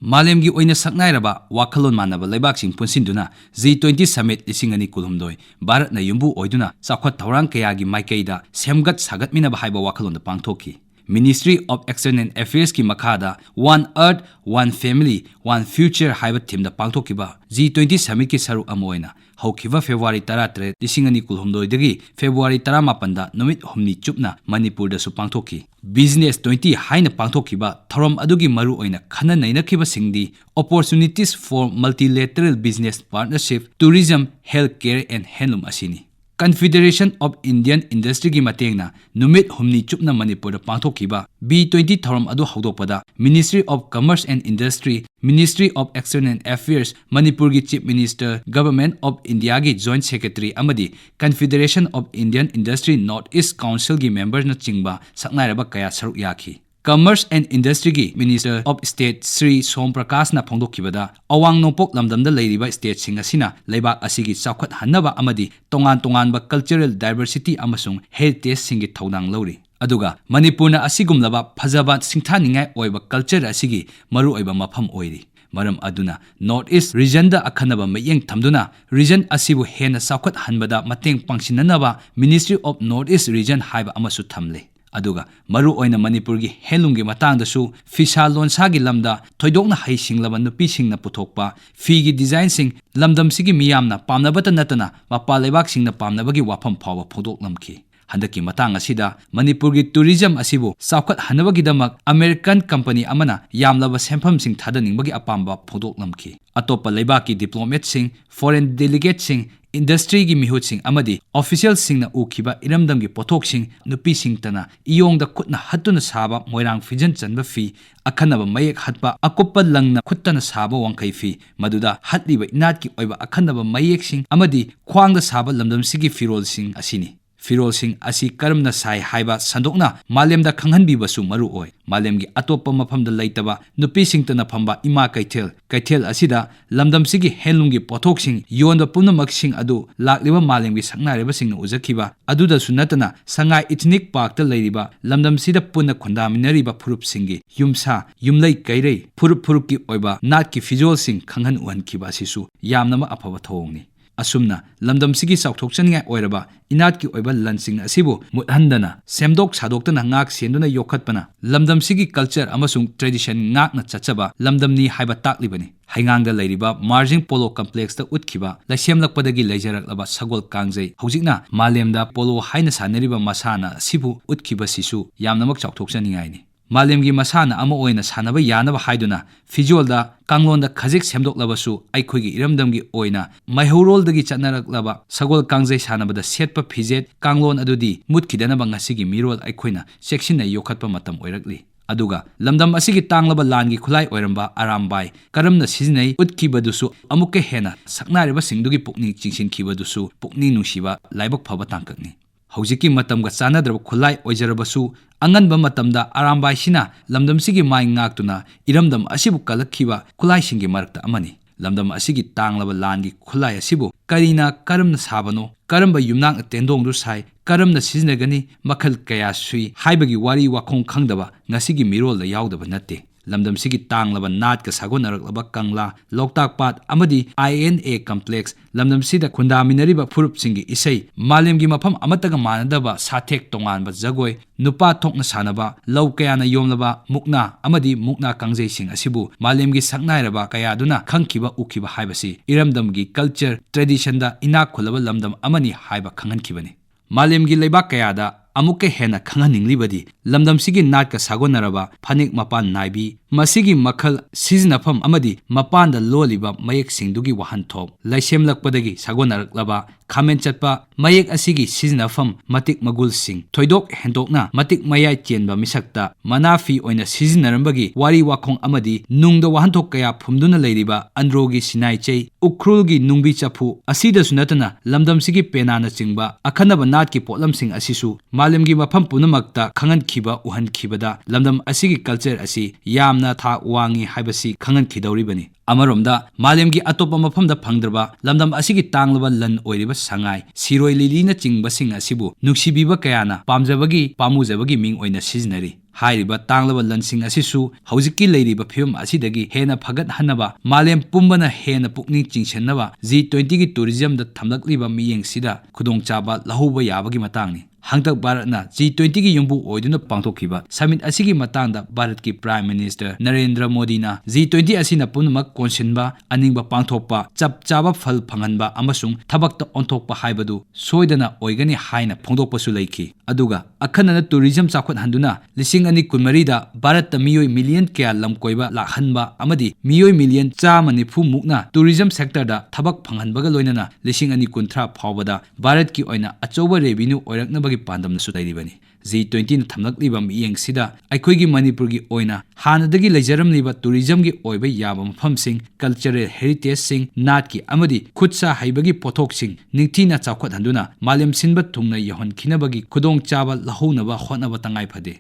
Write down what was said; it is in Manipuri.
Malemgi oina saknairaba wakhalon manaba lebaksing punsinduna G20 Summit lisingani kulhumdoi Bharat na yumbu oiduna sakhwat thorang kayagi maikeida semgat sagat minaba haiba wakhalon da pangthoki. Ministry of External Affairs ki makhada One Earth, One Family, One Future haiba theme da pangthokiba G20 Summit ki saru amoina haukiva February 13 lisingani kulhumdoi dagi February 18 da numit humni chupna Manipur da su pangthoki. Business 20 haina pangthokiba thorom adugi maru oina khana nainakiba singdi opportunities for multilateral business partnership, tourism, healthcare and handloom asini. Confederation of Indian Industry ki matengna numit humni chupna Manipur da pangthokiba B20 thorom adu haudokpada Ministry of Commerce and Industry, Ministry of External Affairs, Manipur ki Chief Minister, Government of India ki Joint Secretary amadi Confederation of Indian Industry North East Council ki members na chingba saknairaba kaya saruk yaki. Commerce and Industry ki Minister of State Sri Som Prakash na phongdokibada awang nongpok lamdamda leiriba state sing asina leibak asigi chawkhat hannaba amadi tongan ba cultural diversity amasung heritage singi thodang lori. Aduga Manipurna asigumlaba phajaba singthaningai oiba culture asigi maru oiba mafam oiri. Maram aduna North East region da akhanaba mayeng thamduna region asibu hena chawkhat hanbada mateng pangsinanaba Ministry of North East region haiba amasu thamle. Aduga maru oina Manipur gi helungi matangdasu fisa lonsagi lamda thoidokna haisinglaba nupi singna puthokpa fi gi design sing lamdam sigi miyamna pamnabata natana mapa lebak singna pamnabagi wafam phawa phodok lamki. Handaki matang asida Manipur gi tourism asibu chawkhat hanabagi damak American company amana yamlaba sempham sing thadaningbagi apamba phodok lamki. Atopa lebaki diplomat sing foreign delegate sing industry gi mihut sing amadi official sing na ukiba iramdam gi pothok sing nupi sing tana iyong da khutna hatuna saba moirang fijan chanba fi akhanaba mayek hatpa akoppa langna khutana saba wangkai fi maduda hatliba inat ki oiba akhanaba mayek sing amadi khwangda saba lamdam sigi firol sing asini. Firol sing asi karamna sai haiba sandokna malemda khanghanbi basu maru oi. Malemgi atopa mafamda laitaba nupi sing tana phamba ima kaithel asida lamdam sigi helungi pothok sing yonda punamak sing adu lakliba malemgi saknareba sing ujakhiba aduda sunatana sangai ethnic park ta leiriba lamdam sida punna khondaminariba phurup singi yumsa yumlai kairei phurup ki oiba nat ki fijol sing khanghan uhankhiba sisu yamnama afaba thongni. Asumna lamdam sigi chawthokchaningai oiraba inat ki oiba lansing asibu muthandana semdok sadoktana ngak senduna yokhatpana lamdam sigi culture amasung tradition ngakna chachaba lamdamni haiba taklibani. Haingangda leiriba margin polo complex ta utkhiba laisemlakpadagi leijaraklaba sagol kangjai hojikna malemda polo haina sanariba masana asibu utkhiba sisu yamnamak chawthokchaningai ni. Malemgi masana ama oina sanaba yanaba haiduna fijolda kanglonda khajik semdoklabasu aikhoigi iramdamgi oina maihoroldagi chatnaraklaba sagol kangjai sanabada setpa fijet kanglon adudi mutkidanaba ngasigi mirol aikhoina section yokhatpa matam oirakli. Aduga lamdam asigi tanglaba langi khulai oiramba arambai karamna sizinai utkibadusu amukke hena saknariba singdugi pukning chingsinkibadusu pukning nungsiba laibak phaba tangkakni. Hojiki matamga chanadraba khulai oijarabasu anganba matamda arambai sina lamdam sigi mai ngaktuna iramdam asibu kalakhiba khulai singi marakta amani. Lamdam asigi tanglaba langi khulai asibu karina karamna sabano karamba yumnang tendong du sai karamna sizinagani makhal kaya sui haibagi wari wakhong khangdaba ngasigi mirol da yaudaba natte. Lamdam sigi tanglaba nat ka sagonaraklaba kangla loktak pat amadi INA complex lamdam sida khundaminariba phurup singi isai malemgi mafam amataga manadaba sathek tonganba jagoi nupa thokna sanaba law kayana yomlaba mukna amadi mukna kangjai sing asibu malemgi saknairaba kayaduna khangkiba ukhiba haibasi iramdamgi culture tradition da inak khulaba lamdam amani haiba khanghankibani. Malemgi leibak kayada amukke hena khanghaninglibadi lamdam sigi nat ka sagonaraba phanik mapan naibi masigi makhal sizinafam amadi mapanda loliba mayek singdugi wahanthok laisemlakpadagi sagonaraklaba khamen chatpa mayek asigi sizinafam matik magul sing thoidok hendokna matik mayai chenba misakta manafi oina sizinarambagi wari wakhong amadi nungda wahanthok kaya phumduna leiriba androgi sinai chei ukrulgi nungbi chapu asida sunatana lamdam sigi penana chingba akhanaba natki potlam sing asisu malemgi mafam punamakta khangan khiba uhan khibada lamdam asigi culture asi yamna tha wangi haibasi khangan khidoribani. Amaromda malemgi atopa mafamda phangdraba lamdam asigi tanglaba lan oiriba sangai siroi lilina chingba sing asibu nuksibiba kayana pamjabagi pamujabagi ming oina sizinari. ꯍꯥꯏꯔꯤꯕ ꯇꯥꯡꯂꯕ ꯂꯟꯁꯤꯡ ꯑꯁꯤꯁꯨ ꯍꯧꯖꯤꯛꯀꯤ ꯂꯩꯔꯤꯕ ꯐꯤꯚꯝ ꯑꯁꯤꯗꯒꯤ ꯍꯦꯟꯅ ꯐꯒꯠꯍꯟꯅꯕ ꯃꯥꯂꯦꯝ ꯄꯨꯝꯕꯅ ꯍꯦꯟꯅ ꯄꯨꯛꯅꯤꯡ ꯆꯤꯡꯁꯤꯟꯅꯕ G20ꯒꯤ ꯇꯨꯔꯤꯖꯝꯗ ꯊꯝꯂꯛꯂꯤꯕ ꯃꯤꯠꯌꯦꯡꯁꯤꯗ ꯈꯨꯗꯣꯡꯆꯥꯕ ꯂꯧꯍꯧꯕ ꯌꯥꯕꯒꯤ ꯃꯇꯥꯡꯅꯤ꯫ ꯍꯟꯗꯛ ꯚꯥꯔꯠꯅ G20ꯒꯤ ꯌꯨꯝꯕꯨ ꯑꯣꯏꯗꯨꯅ ꯄꯥꯡꯊꯣꯛꯈꯤꯕ ꯁꯃꯤꯠ ꯑꯁꯤꯒꯤ ꯃꯇꯥꯡꯗ ꯚꯥꯔꯠꯀꯤ ꯄ꯭ꯔꯥꯏꯝ ꯃꯤꯅꯤꯁꯇꯔ ꯅꯔꯦꯟꯗ꯭ꯔ ꯃꯣꯗꯤꯅ G20 ꯑꯁꯤꯅ ꯄꯨꯝꯅꯃꯛ ꯀꯣꯟꯁꯤꯟꯕ, ꯑꯅꯤꯡꯕ ꯄꯥꯡꯊꯣꯛꯄ, ꯆꯞ ꯆꯥꯕ ꯐꯜ ꯐꯪꯍꯟꯕ ꯑꯃꯁꯨꯡ ꯊꯕꯛꯇ ꯑꯣꯟꯊꯣꯛꯄ ꯍꯥꯏꯕꯗꯨ ꯁꯣꯏꯗꯅ ꯑꯣꯏꯒꯅꯤ ꯍꯥꯏꯅ ꯐꯣꯡꯗꯣꯛꯄꯁꯨ ꯂꯩꯈꯤ꯫ ꯑꯗꯨꯒ ꯑꯈꯟꯅꯅ ꯇꯨꯔꯤꯖꯝ ꯆꯥꯎꯈꯠꯍꯟꯗꯨꯅ 2024ꯗ ꯚꯥꯔꯠꯇ ꯃꯤꯑꯣꯏ ꯃꯤꯂꯤꯌꯟ ꯀꯌꯥ ꯂꯝꯀꯣꯏꯕ ꯂꯥꯛꯍꯟꯕ ꯑꯃꯗꯤ ꯃꯤꯑꯣꯏ ꯃꯤꯂꯤꯌꯟ 190 ꯃꯨꯛꯅ ꯇꯨꯔꯤꯖꯝ ꯁꯦꯛꯇꯔꯗ ꯊꯕꯛ ꯐꯪꯍꯟꯕꯒ ꯂꯣꯏꯅꯅ 2030 ꯐꯥꯎꯕꯗ ꯚꯥꯔꯠꯀꯤ ꯑꯣꯏꯅ ꯑꯆꯧꯕ ꯔꯦꯚꯤꯅ꯭ꯌꯨ ꯑꯣꯏꯔꯛꯅꯕꯒꯤ ꯄꯥꯟꯗꯝꯅꯁꯨ ꯂꯩꯔꯤꯕꯅꯤ꯫ G20ꯅ ꯊꯝꯂꯛꯂꯤꯕ ꯃꯤꯠꯌꯦꯡꯁꯤꯗ ꯑꯩꯈꯣꯏꯒꯤ ꯃꯅꯤꯄꯨꯔꯒꯤ ꯑꯣꯏꯅ ꯍꯥꯟꯅꯗꯒꯤ ꯂꯩꯖꯔꯝꯂꯤꯕ ꯇꯨꯔꯤꯖꯝꯒꯤ ꯑꯣꯏꯕ ꯌꯥꯕ ꯃꯐꯝꯁꯤꯡ, ꯀꯜꯆꯔꯦꯜ ꯍꯦꯔꯤꯇꯦꯖꯁꯤꯡ, ꯅꯥꯠꯀꯤ ꯑꯃꯗꯤ ꯈꯨꯠꯁꯥ ꯍꯩꯕꯒꯤ ꯄꯣꯠꯊꯣꯛꯁꯤꯡ ꯅꯤꯡꯊꯤꯅ ꯆꯥꯎꯈꯠꯍꯟꯗꯨꯅ ꯃꯥꯂꯦꯝ ꯁꯤꯟꯕ ꯊꯨꯡꯅ ꯌꯧꯍꯟꯈꯤꯅꯕꯒꯤ ꯈꯨꯗꯣꯡꯆꯥꯕ ꯂꯧꯍꯧꯅꯕ ꯍꯣꯠꯅꯕ ꯇꯉꯥꯏ ꯐꯗꯦ꯫